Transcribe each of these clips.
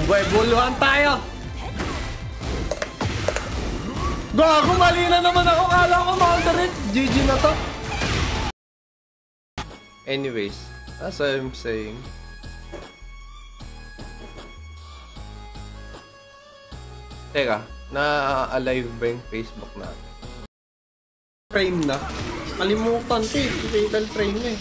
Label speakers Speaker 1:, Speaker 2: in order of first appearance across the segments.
Speaker 1: Mag-buluhan tayo! Gago, mali na naman ako. Kala ko counter it. GG na to. Anyways, as I'm saying, teka, na-alive ba yung Facebook natin? Frame na. Kalimutan ko eh. Fatal frame na eh.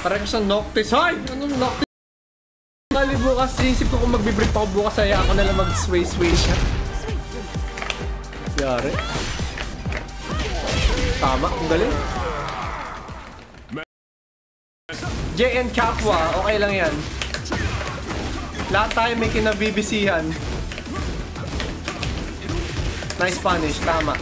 Speaker 1: Parang sa Noctis. Ay! Anong Noctis? Kali bukas, isip ko kung magbibrief ako bukas ay ako nalang mag-sway-sway siya. Yari. Tama, ang galing. JN Capwa, okay lang yan. Lahat tayo may kinabibisihan. Nice punish, tama.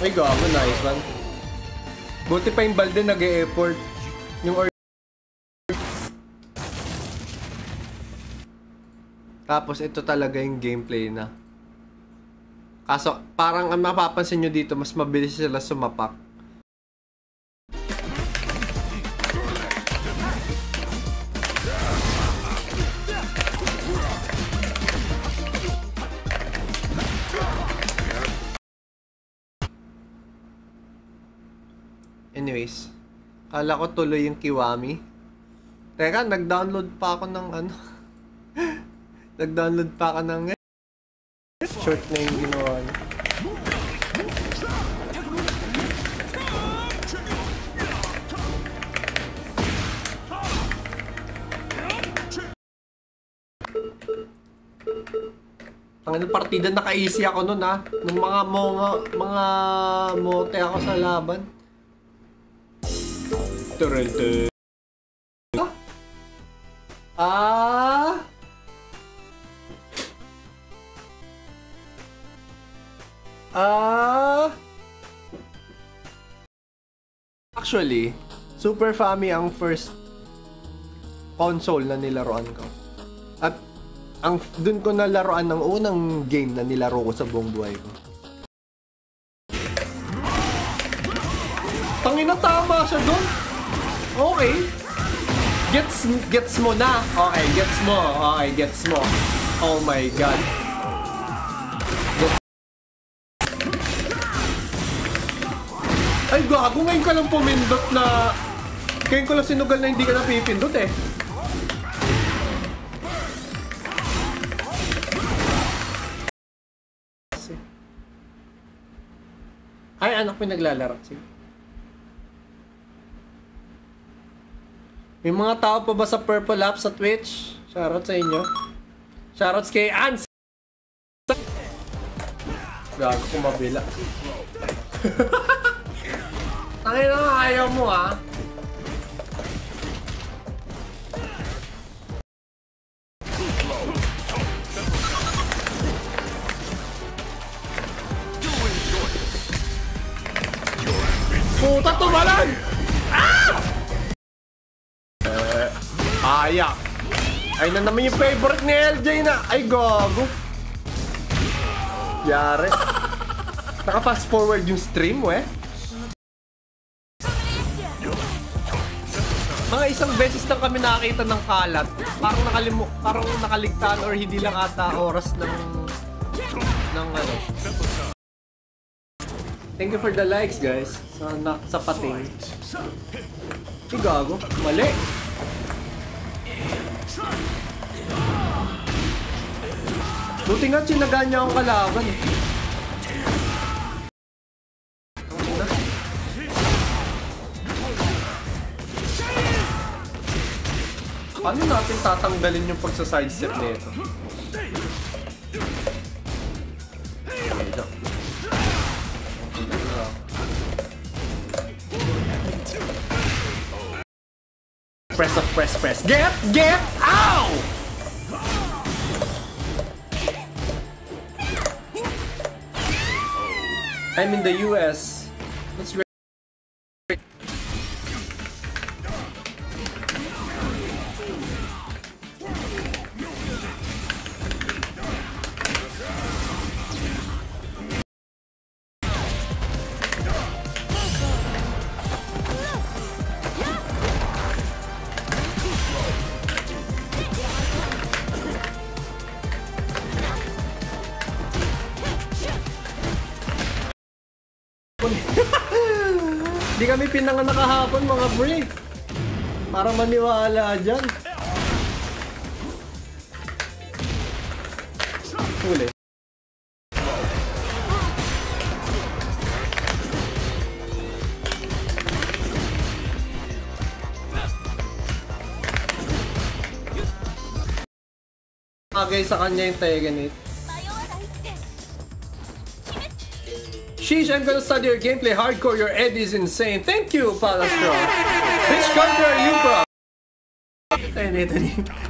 Speaker 1: Ay gago, nice one. Buti pa yung balde nag-e-effort. Yung tapos ito talaga yung gameplay na. Kaso parang ang mapapansin nyo dito, mas mabilis sila sumapak. Anyways, kala ko tuloy yung Kiwami. Teka, nag-download pa ako ng ano. Nag-download pa ako ng short na yung ginawa niya. Ang partida naka-easy ako nun ha. Nung mga mote ako sa laban. Turente. Actually, Super Family ang first console na nilaruan ko. At dun ko nalaruan ng unang game na nilaro ko sa buong buhay ko. Tangina, tama siya dun. Okay. Gets mo na. Okay, gets mo. Okay, gets mo. Oh my god. Ay, gago. Ngayon ka lang pumindot na... Ngayon ko lang sinugal na hindi ka napipindot eh. Ay, anak ko naglalaro. Sige. May mga tao pa ba sa Purple App sa Twitch? Shoutout sa inyo. Shoutouts kay Ans! Gago ko mabila. Tangin na, ayaw mo ah. Puta, tumalan! Ah! Ayak. Ay na naman yung favorite ni LJ na. Ay, gago. Yari. Naka-fast forward yung stream, we. Mga isang beses lang kami nakakita ng kalat. Parang nakaligtaan or hindi lang ata oras ng ano. Thank you for the likes, guys. Sa pating. Ay, gago. Mali. Buti nga sinagaan niya akong kalaban eh. Paano natin tatanggalin yung pagsa-sidestep nito? Press. Get! Ow! I'm in the US. That's great. Di kami pinanganak kahapon mga pre. Para maniwala dyan. Huli. Bagay sa kanya yung Tekken 8. Sheesh, I'm gonna study your gameplay hardcore. Your Ed is insane. Thank you, Palastro. Which country are you from? Ayun, ito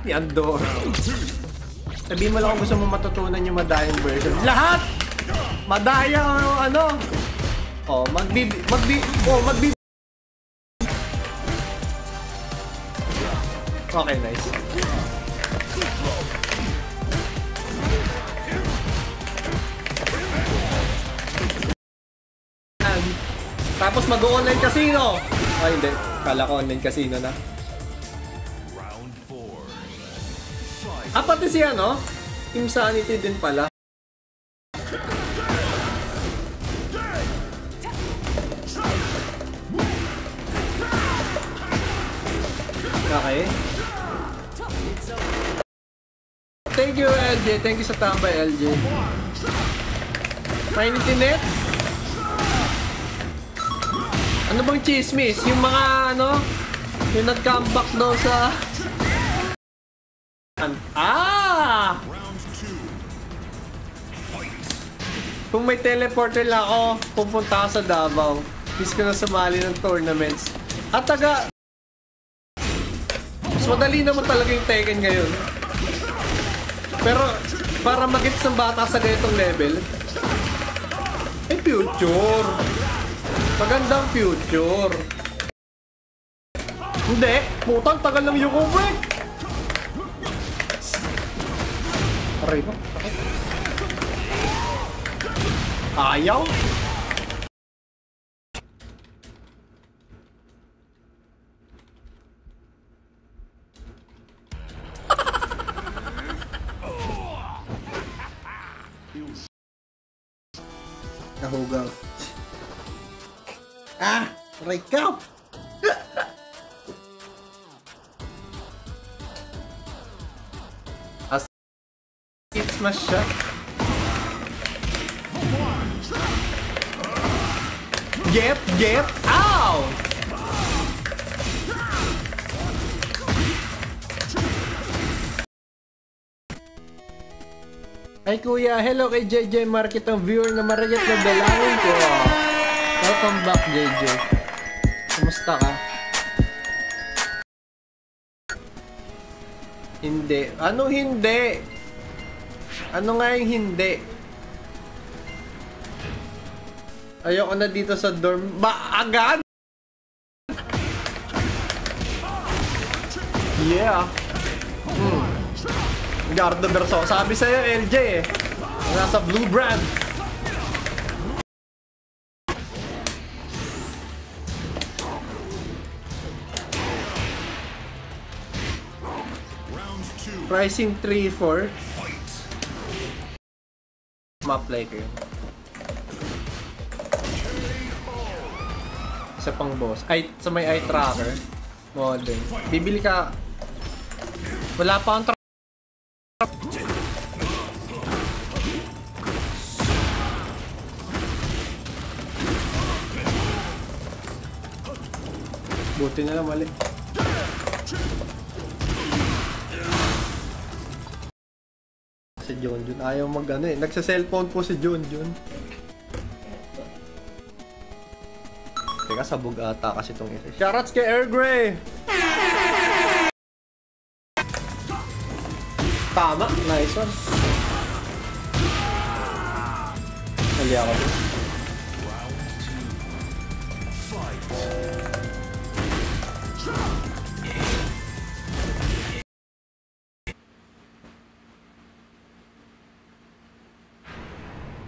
Speaker 1: ni Andorra. Sabihin mo lang kung gusto mo matutunan yung Madayang version. Lahat! Madaya o ano? Oh, Okay, nice. Tapos mag-online casino. Ay, hindi. Kala ko online casino na. Pati si ano? Team Sanity din pala. Okay. Thank you, LJ. Thank you sa tambay, LJ. Tiny Net? Ano bang chismis? Yung mga ano? Yung nag-comeback daw sa... Kung may teleporter lang ako, pupunta ako sa Davao. Miss ko na sumali ng tournaments. At mas madali naman talaga yung Tekken ngayon. Pero para mag-gets ng bata sa ganitong level, future. Magandang future. Hindi, putang tagal ng Yuko break. Aray ba? Ayaw. Nahugaw. Aray ka! Smash siya. Get out! Ay kuya, hello kay JJ Market, ang viewer na maragat na dalangin ko. Welcome back JJ. Kumusta ka? Hindi. Ano hindi? Ano nga yung hindi? Ayoko na dito sa dorm. Agad? Yeah. Gardo Verso. Sabi sa'yo, LJ eh. Nasa blue brand. Pricing 3-4. Ma-apply ko yun. Isa pang boss. Ay, sa may eye tracker. Modern. Bibili ka. Wala pa akong buti na lang mali. Si Junjun ayaw mag-ano eh. Nagsa-cellphone po si Junjun. Teka, sabog ata kasi itong isa. Shoutouts kay Air Gray! Tama, nice one. Hali ako din.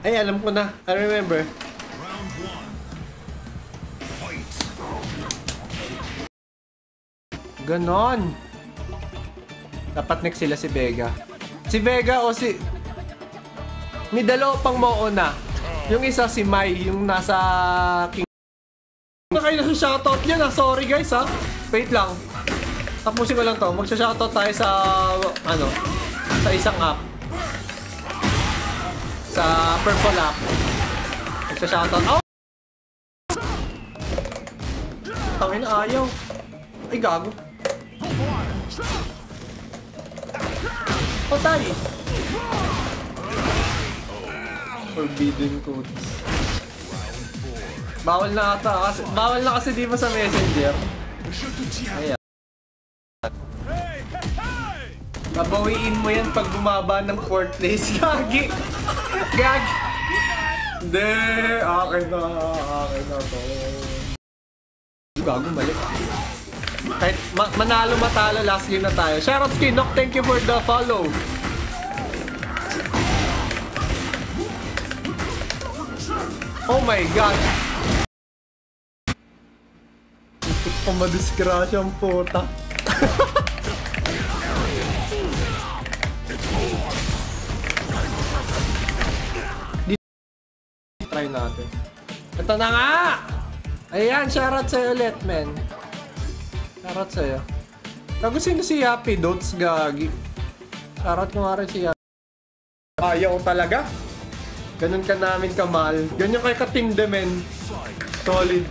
Speaker 1: Ay, alam ko na. I remember. Ganon. Dapat next sila si Vega. Si Vega o si... May dalawa pang mauna. Yung isa si Mai, yung nasa... King... Kayo na sa shoutout niya na. Sorry guys ha. Wait lang. Tapusin ko lang to. Magsha-shoutout tayo sa... Ano? Sa isang app. Sa Purple app. Magsha-shoutout. Oh! Tangin na ayaw. Ay gago. Patay! Forbidden codes. Bawal na ata kasi. Bawal na kasi di ba sa messenger? Ayan. Babawiin mo yan pag bumaba ng 4th place. Gagi! Gagi! Hindi! Akin na. Akin na to. Gago, mali. Kahit manalo matalo, last game na tayo. Shoutout Skinok, thank you for the follow. Oh my god. Ito pa madisgrasya ang puta. Try natin. Ito na nga! Ayan, shoutout sa'yo ulit, men. Shoutout sa'yo. Bago sino si Happy Dots, gagi. Shoutout ko nga rin si Happy. Ayaw talaga. Ganun ka namin kamahal. Ganyan kay katinde, men. Solid.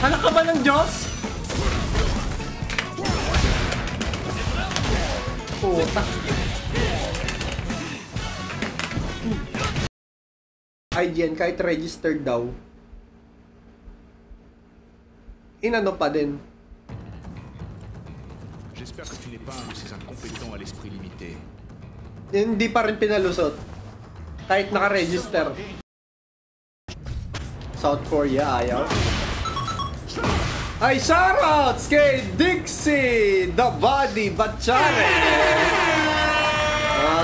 Speaker 1: Anak ka ba ng Diyos? Puta. IGN, kahit registered daw, inano pa din.
Speaker 2: J'espère que tu n'es pas un de ces incompétents à l'esprit limité.
Speaker 1: Hindi pa rin pinalusot. Kahit naka-register. South Korea, ayaw. Ay, shoutouts kay Dixie, The Body Bachare.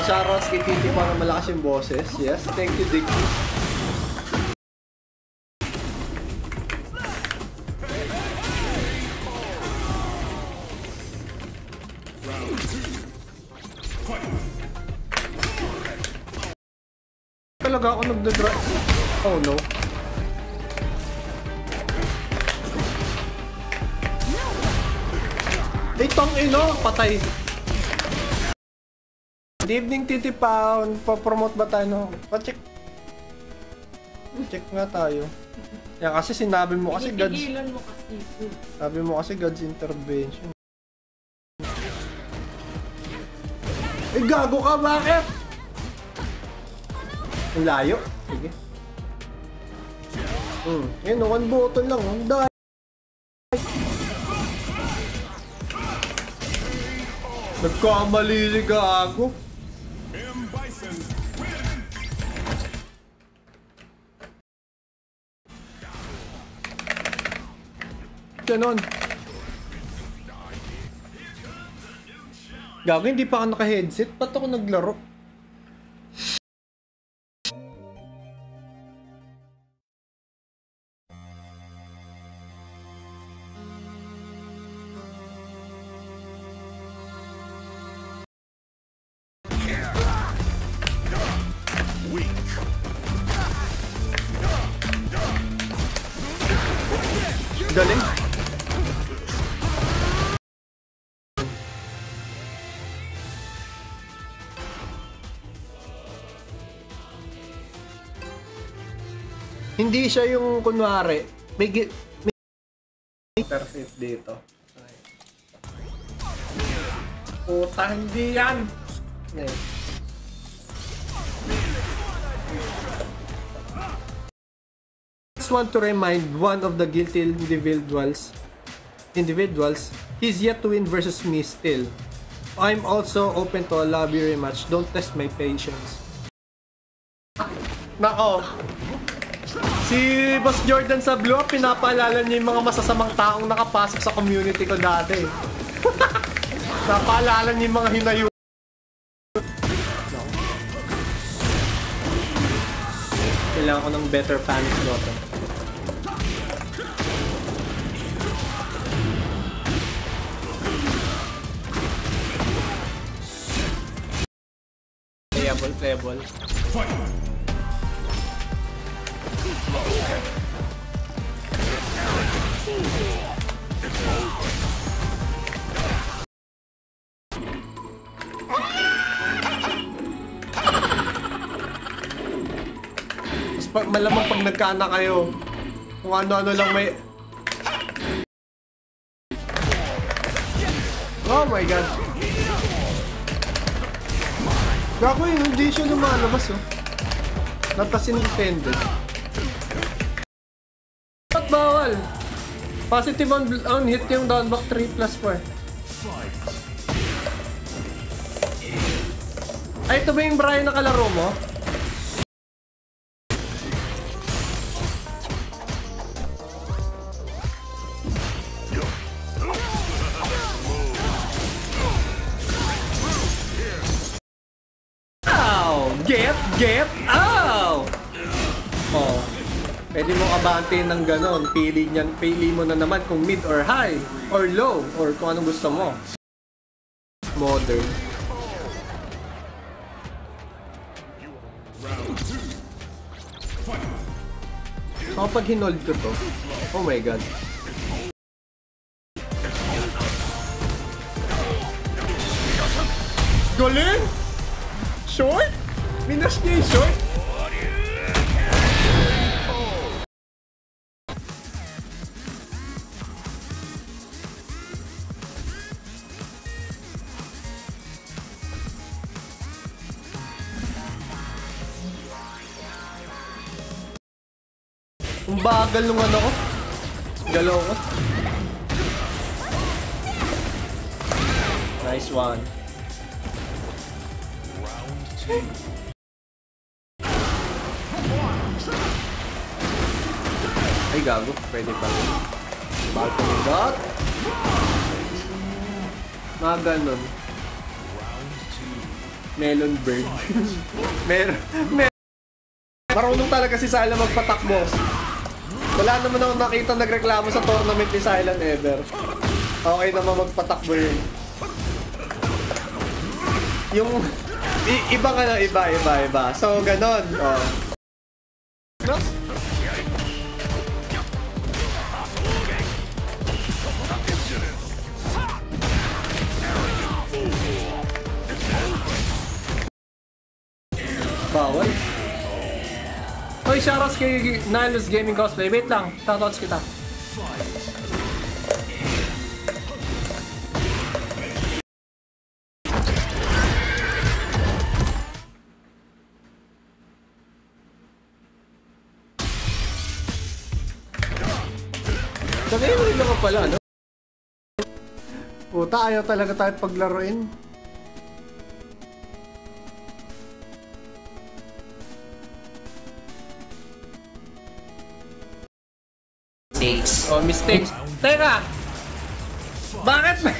Speaker 1: Shoutouts kay Titi para malakas yung boses. Yes, thank you, Dixie. Talaga ako nagdadrive. Oh no. Itong ino, patay. Good evening, Titi Pound. Pa-promote ba tayo? No? Pa-check. Check nga tayo. Yan kasi sinabi mo kasi God's...
Speaker 3: Pigilan mo kasi.
Speaker 1: Sabi mo kasi God's intervention. Eh, gago ka, bakit? Ang layo. Sige. Yan, one button lang. Ang dahil. Nagkamali si gago. Ganon. Gago, hindi pa ako naka-headset. Ba't ako naglaro? Galing. Hindi siya yung kunwari. May perfect dito. Puta, hindi yan. Want to remind one of the guilty individuals, he's yet to win versus me still. I'm also open to a lobby rematch. Don't test my patience. Nako. Si Boss Jordan sa Blue, pinapaalala niya yung mga masasamang taong nakapasok sa community ko dati. Napaalala niyo yung mga hinayo. Kailangan ko ng better panic button. Playable. Malamang pag nagkana kayo, kung ano-ano lang may... Oh my god. Gago yun, hindi siya lumalabas oh. Not as intended. Ba't bawal? Positive on hit yung down back 3+4. Ay, ito ba yung Brian na kalaro mo? Get out! Oh. Pwede mong abante ng ganon. Pili mo na naman kung mid or high or low or kung anong gusto mo. Modern. So pag hinold ko to, oh my god. Galing! Short? Minas niya yung short? Ang bagal nung ano ko. Galaw ko. Nice one. Ay, gago. Pwede pa. Balcony dot. Mga ganon. Melon bird. Marunong talaga si Syla magpatakbo. Wala naman ako nakita nagreklamo sa tournament ni Syla ever. Okay naman magpatakbo yun. Yung... iba ka na, iba. So, ganon. Oh. No? Bawal. Hoy, shoutouts kay Nihilus Gaming Cosplay. Wait lang, shoutouts kita. Sabihin mo rin ako pala, no? Puta, ayaw talaga tayo paglaruin. Oh, mistakes. Teka! Bakit?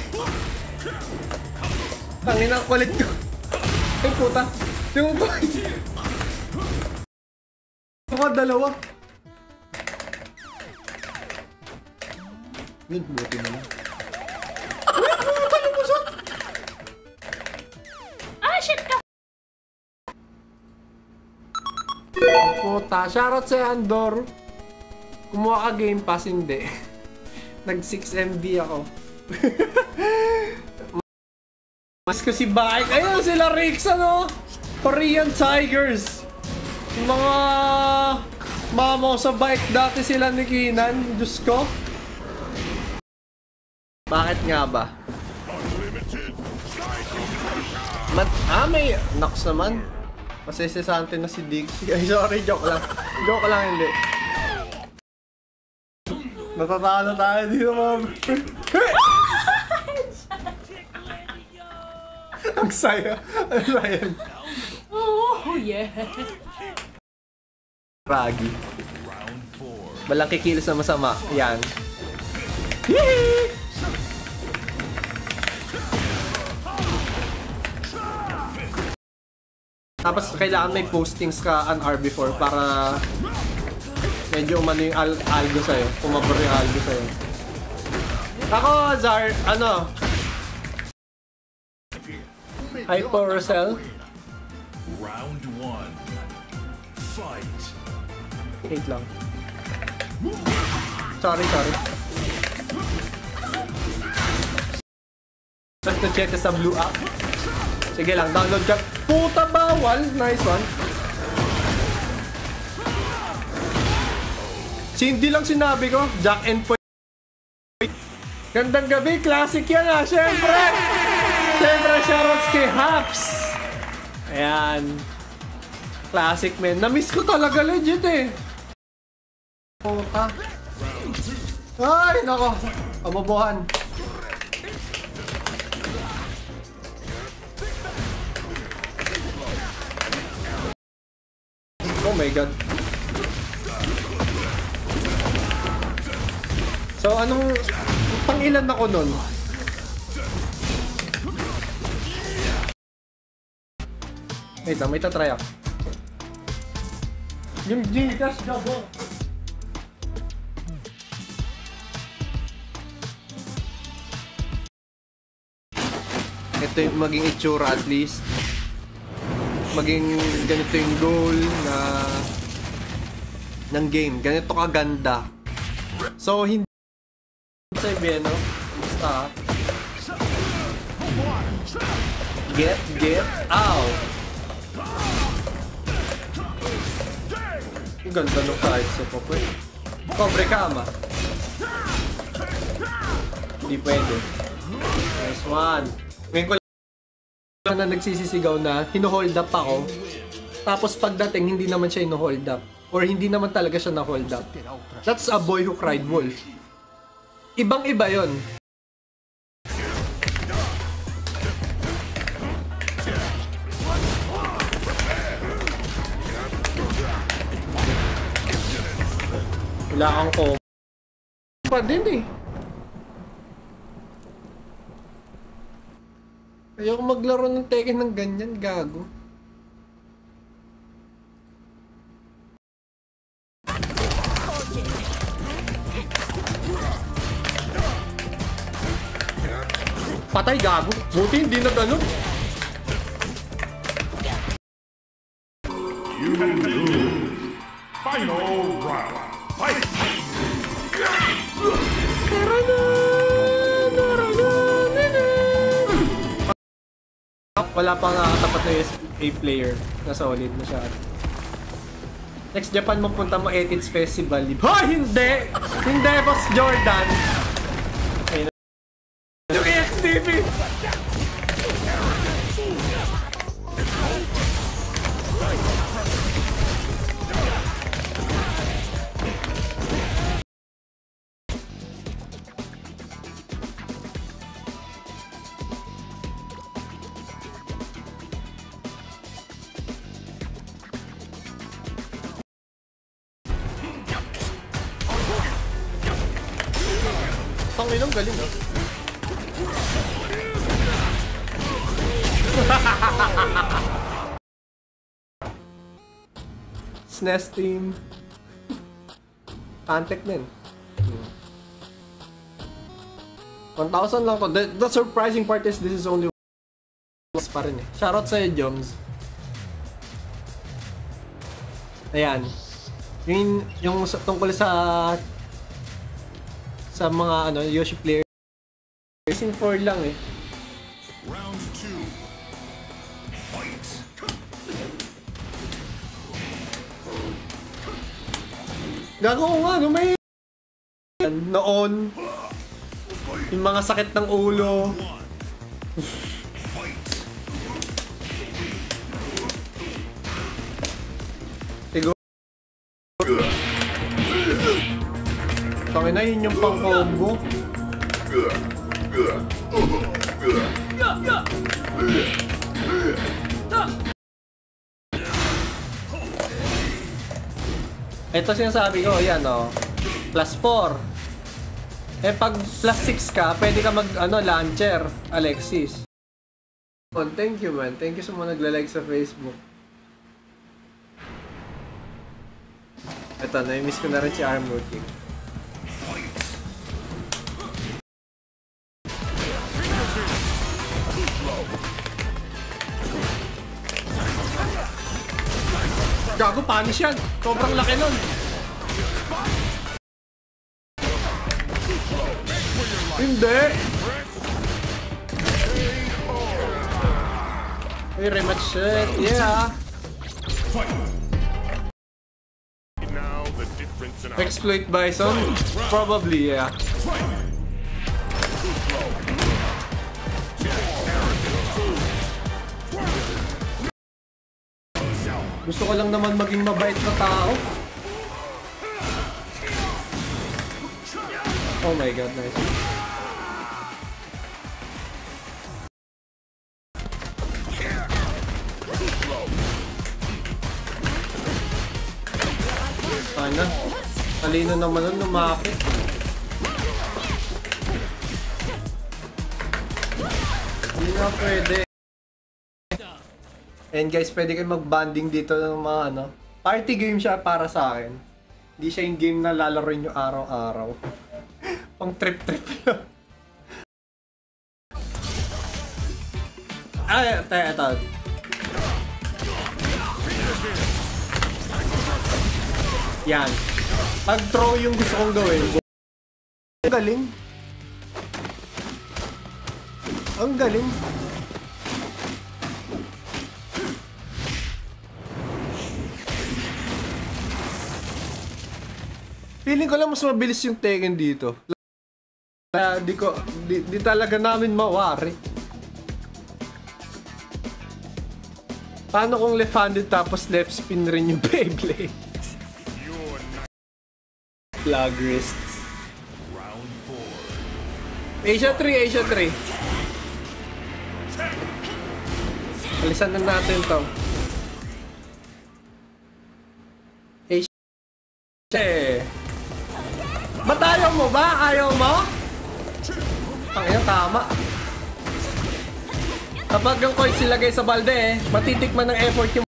Speaker 1: Tangina ang kulit ko. Ay, puta. Yung ko. Ako, dalawa. Yun, buti naman. Ay, puta, lumusot!
Speaker 3: Ah, shit ka!
Speaker 1: Puta, shoutout sa Andor. Kumuha ka Game Pass, hindi. Nag 6 MB ako. Mas ko si Bike. Ayun sila Rix, ano? Korean Tigers. Mga mamo sa bike dati sila ni Kinan. Diyos ko. Bakit nga ba? May Nox naman. Masisisante na si Diggs. Ay, sorry, joke lang. Joke lang, hindi. Natatalo tayo dito, mom. Ang saya. Ang saya.
Speaker 3: Oh, yeah.
Speaker 1: Ragi. Walang kikilos na masama. Yan. Tapos kailangan may postings ka an hour before para medyo umano yung algo sa'yo. Pumabor yung algo sa'yo. Ako, Zar, ano? Hypercell.
Speaker 2: Round 1. Fight.
Speaker 1: Wait lang. Sorry. Just to check sa blue app. Sige lang, download ka. Puta bawal! Nice one. Hindi lang sinabi ko, Jack and Poy. Gandang gabi, classic yan ah, syempre! Syempre, shoutouts kay Haps! Ayan. Classic men. Na-miss ko talaga legit eh. Puta. Ay, nako. Kabobohan. Oh my god. So, anong pang-ilan ako nun? Wait lang, may tatry ako. Yung Gcash gabo. Ito yung maging itsura at least. Maging ganito yung goal na ng game. Ganito kaganda. So, hindi sabihin, no? Basta get out. Ang ganda nung kahit sa popoy. Cobre kama. Hindi pwede. Nice one. Ngayon ko lang na nagsisisigaw na hino-hold up ako. Tapos pagdating hindi naman siya hino-hold up. Or hindi naman talaga siya na-hold up. That's a boy who cried wolf. Ibang-iba yon. Wala kang ko. Pa din eh. Ayoko maglaro ng Tekken ng ganyan, gago. Patay, gago. Buti hindi na ganun.
Speaker 2: You lose. Final round. Fight!
Speaker 1: Wala pang nakatapat na USA player na solid masyado. Next Japan mapunta mo 8th Festival. Ha! Hindi! Hindi, Boss Jordan! Ayun na. Yung XTV! Pangilang galing, no? SNES team. Antek din. 1,000 lang to. The surprising part is this is only pa rin eh. Shoutout sa'yo, Joms. Ayan. Yung tungkol sa mga ano, Yoshi player. Racing 4 lang eh.
Speaker 2: Round 2. Fight!
Speaker 1: Gago ko nga, no, may noon yung mga sakit ng ulo. Tigo. Tangin na, yun yung pang-combo. Ito sinasabi ko, yan o. Plus 4. Eh pag plus 6 ka, pwede ka mag launcher, Alexis. Oh, thank you man. Thank you sa mga nagla-like sa Facebook. Ito, na-miss ko na rin si Armor King. Gago, punish yan. Sobrang laki nun. Hindi. Hey, rematch shit. Yeah. Exploit Bison? Probably, yeah. Gusto ko lang naman maging mabait na tao. Oh my god, nice. Sana. Talino naman nun lumapit. Hindi na pwede. And guys, pwede kayo mag-banding dito ng mga ano. Party game siya para sa akin. Hindi siya yung game na lalaroin nyo araw-araw. Pang trip-trip lang. Ay, ito. Yan. Pag-throw yung gusto kong gawin. Ang galing. Ang galing. Feeling ko lang mas mabilis yung Tekken dito. Di talaga namin mawari. Paano kung left-handed tapos left spin rin yung Beyblade? Flag wrists. Asia 3, Asia 3. Alisan na natin to. Asia. Ba't ayaw mo ba? Ayaw mo? Tangina, tama. Kapag yung coins silagay sa balde matitikman ng effort yung...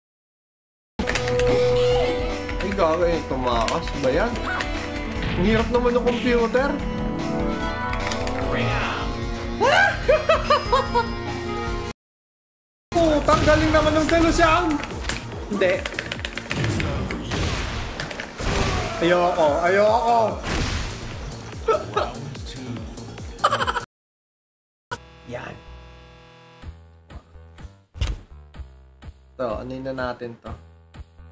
Speaker 1: Ay gago eh, tumakas ba yan? Ang hirap naman ng computer. Putang galing naman ng Selusiang. Hindi. Ayoko. Yan. To, ano na natin to?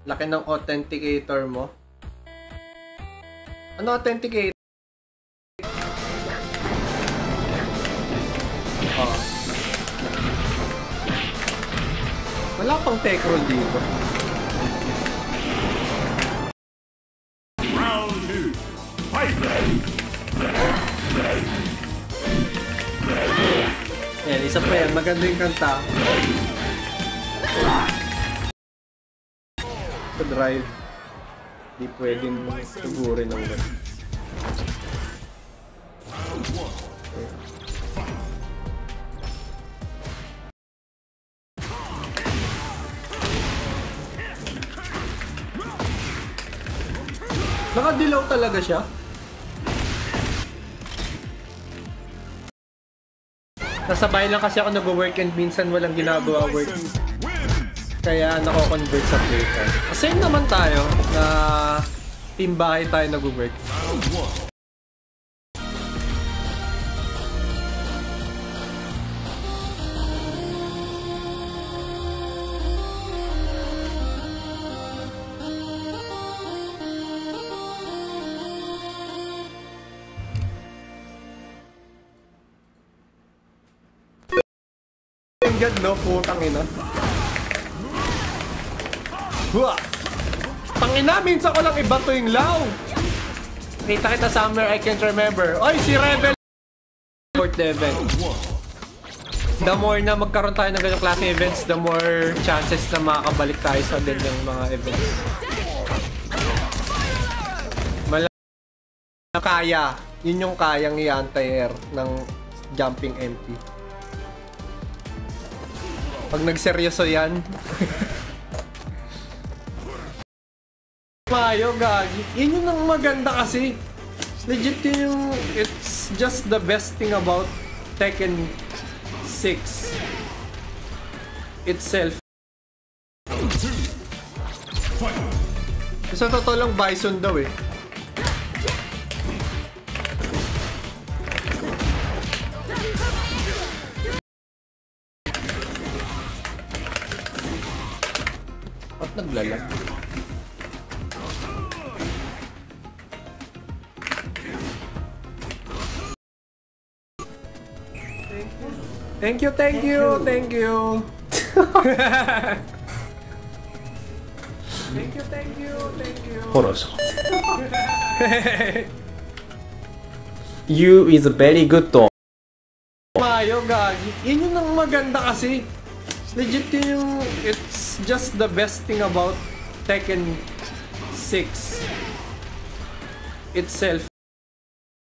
Speaker 1: Laki ng authenticator mo. Ano authenticator? Oh. Wala pang tech roll dito.
Speaker 2: Round 2. Fight!
Speaker 1: Yan, isa pa yan. Maganda yung kanta. Sa drive. Di pwedeng tugurin ng ganun. Nakadilaw talaga siya. Nasabay lang kasi ako nag-work and minsan walang ginagawa work. Kaya nako-convert sa playtime. Same naman tayo na team bahay tayo nag-work. God, no? Putang ina. Huwa! Tangina, minsan ko lang ibato yung law. Kita somewhere I can't remember. Oy, si Rebel! Fourth event. The more na magkaroon tayo ng ganyang klase events, the more chances na makakabalik tayo sa ganyang mga events. Kaya. Yun yung kayang i-anti-air ng jumping MP. Pag nagseryoso yan, Mayo, gagi. Yun yung ang maganda kasi. Legit yun yung... It's just the best thing about Tekken 6 itself. Sa totoo lang, Bison daw eh. Ba't naglalag? Thank you, thank you, thank you. Thank you, thank you, thank you.
Speaker 4: Horoso. You is a very good dog.
Speaker 1: Mayo, gagi. Yun yung ang maganda kasi. Legit yun yung... It's just the best thing about Tekken 6 itself.